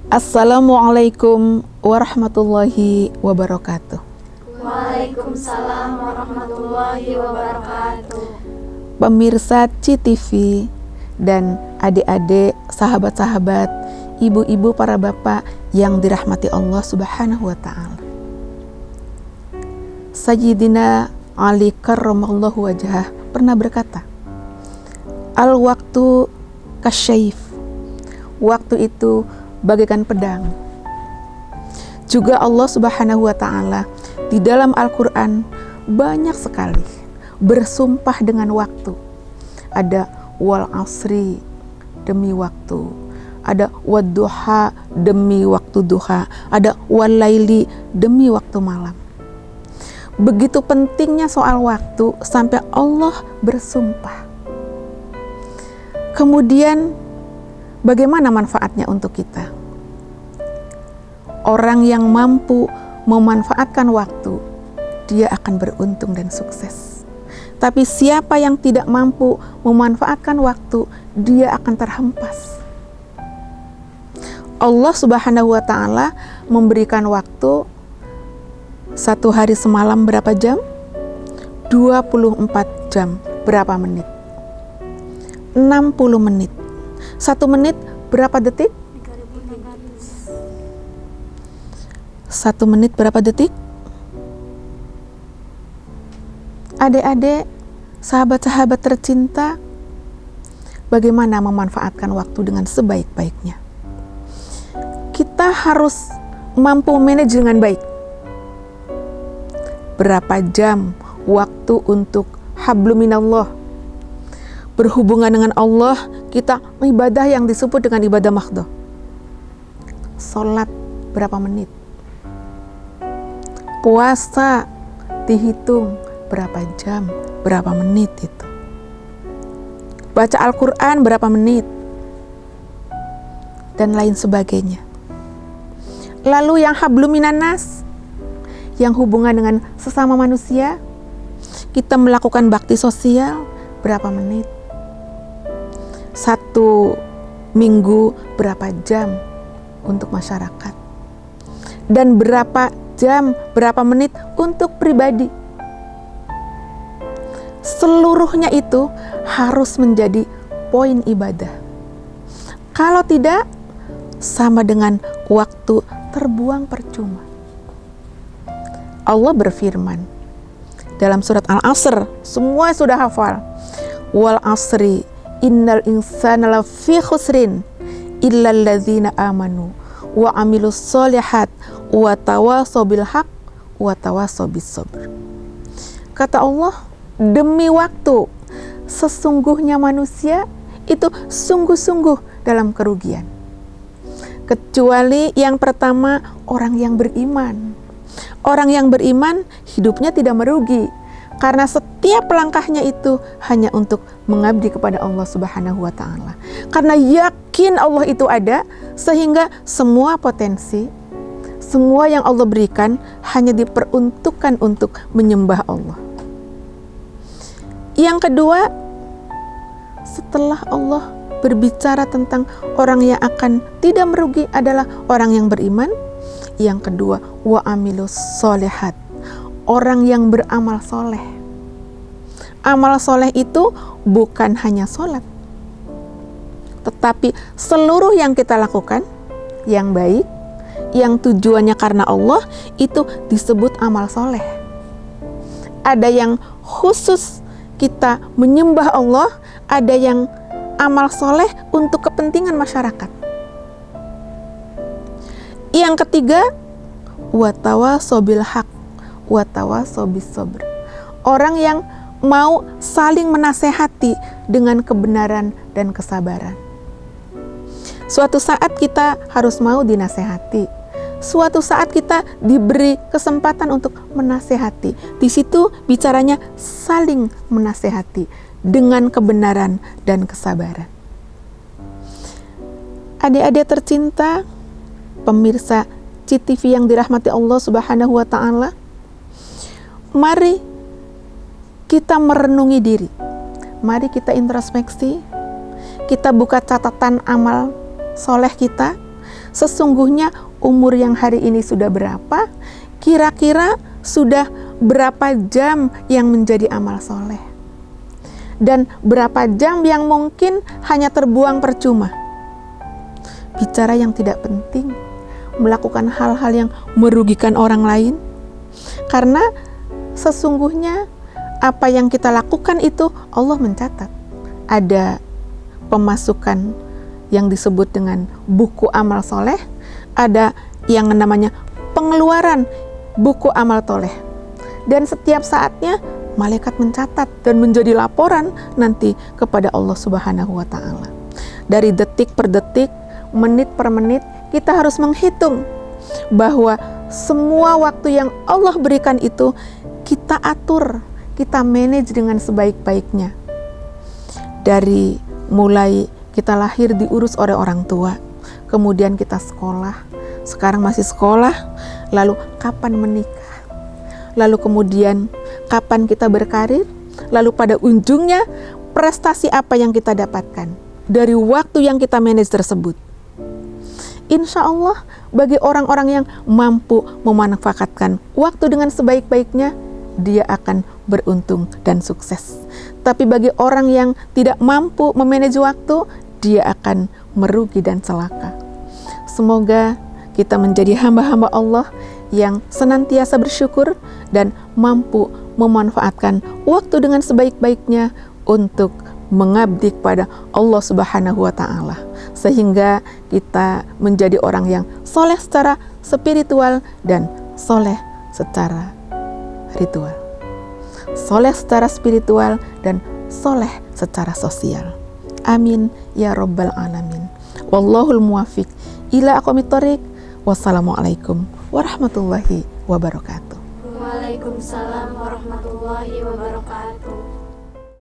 Assalamualaikum warahmatullahi wabarakatuh. Waalaikumsalam warahmatullahi wabarakatuh. Pemirsa CTV dan adik-adik, sahabat-sahabat, ibu-ibu, para bapak yang dirahmati Allah Subhanahu wa Ta'ala. Sayyidina Ali karramallahu wajhah pernah berkata, "Al-waktu kasyaif." Waktu itu bagaikan pedang. Juga Allah Subhanahu wa Ta'ala di dalam Al-Quran banyak sekali bersumpah dengan waktu. Ada wal asri, demi waktu. Ada wadduha, demi waktu duha. Ada wal laili, demi waktu malam. Begitu pentingnya soal waktu sampai Allah bersumpah. Kemudian bagaimana manfaatnya untuk kita? Orang yang mampu memanfaatkan waktu, dia akan beruntung dan sukses. Tapi siapa yang tidak mampu memanfaatkan waktu, dia akan terhempas. Allah Subhanahu wa Ta'ala memberikan waktu satu hari semalam berapa jam? 24 jam berapa menit? 60 menit. 1 menit berapa detik? 1 menit berapa detik? Adik-adik, sahabat-sahabat tercinta, bagaimana memanfaatkan waktu dengan sebaik-baiknya? Kita harus mampu manage dengan baik. Berapa jam waktu untuk hablum minallah, berhubungan dengan Allah, kita ibadah yang disebut dengan ibadah mahdhah. Salat berapa menit? Puasa dihitung berapa jam, berapa menit itu. Baca Al-Quran berapa menit, dan lain sebagainya. Lalu yang hablum minannas, yang hubungan dengan sesama manusia, kita melakukan bakti sosial berapa menit? 1 minggu berapa jam untuk masyarakat? Dan berapa jam, berapa menit untuk pribadi? Seluruhnya itu harus menjadi poin ibadah. Kalau tidak, sama dengan waktu terbuang percuma. Allah berfirman dalam surat Al-Asr, semua sudah hafal. Wal asri innal insana lafi khusrin illal ladzina amanu wa amilus solihat wa tawasaw bil haq wa tawasaw bis sabr. Kata Allah, demi waktu, sesungguhnya manusia itu sungguh-sungguh dalam kerugian. Kecuali yang pertama, orang yang beriman. Orang yang beriman hidupnya tidak merugi, karena setiap langkahnya itu hanya untuk mengabdi kepada Allah Subhanahu wa Ta'ala. Karena yakin Allah itu ada, sehingga semua potensi, semua yang Allah berikan hanya diperuntukkan untuk menyembah Allah. Yang kedua, setelah Allah berbicara tentang orang yang akan tidak merugi adalah orang yang beriman. Yang kedua, wa amilus solihat, orang yang beramal soleh. Amal soleh itu bukan hanya sholat, tetapi seluruh yang kita lakukan yang baik, yang tujuannya karena Allah, itu disebut amal soleh. Ada yang khusus kita menyembah Allah, ada yang amal soleh untuk kepentingan masyarakat. Yang ketiga, watawasaw bil haq watawasaw bis sabr, orang yang mau saling menasehati dengan kebenaran dan kesabaran. Suatu saat kita harus mau dinasehati, suatu saat kita diberi kesempatan untuk menasehati. Di situ bicaranya saling menasehati dengan kebenaran dan kesabaran. Adik-adik tercinta, pemirsa CTV yang dirahmati Allah Subhanahu wa Ta'ala, mari kita merenungi diri, mari kita introspeksi, kita buka catatan amal soleh kita, Sesungguhnya umur yang hari ini sudah berapa? Kira-kira sudah berapa jam yang menjadi amal soleh? Dan berapa jam yang mungkin hanya terbuang percuma? Bicara yang tidak penting, melakukan hal-hal yang merugikan orang lain. Karena sesungguhnya apa yang kita lakukan itu Allah mencatat. Ada pemasukan yang disebut dengan buku amal soleh, ada yang namanya pengeluaran buku amal toleh. Dan setiap saatnya malaikat mencatat dan menjadi laporan nanti kepada Allah Subhanahu wa Ta'ala. Dari detik per detik, menit per menit, kita harus menghitung bahwa semua waktu yang Allah berikan itu kita atur, kita manage dengan sebaik-baiknya. Dari mulai kita lahir diurus oleh orang tua, kemudian kita sekolah, sekarang masih sekolah, lalu kapan menikah, lalu kemudian kapan kita berkarir, lalu pada ujungnya prestasi apa yang kita dapatkan dari waktu yang kita manage tersebut. Insya Allah bagi orang-orang yang mampu memanfaatkan waktu dengan sebaik-baiknya, dia akan beruntung dan sukses. Tapi bagi orang yang tidak mampu memanage waktu, dia akan merugi dan celaka. Semoga kita menjadi hamba-hamba Allah yang senantiasa bersyukur dan mampu memanfaatkan waktu dengan sebaik-baiknya untuk mengabdi kepada Allah Subhanahu wa Ta'ala, sehingga kita menjadi orang yang soleh secara spiritual dan soleh secara ritual, soleh secara spiritual dan soleh secara sosial. Amin ya rabbal alamin. Wallahul muwaffiq ila aqwamit thoriq. Wassalamualaikum warahmatullahi wabarakatuh. Waalaikumsalam warahmatullahi wabarakatuh.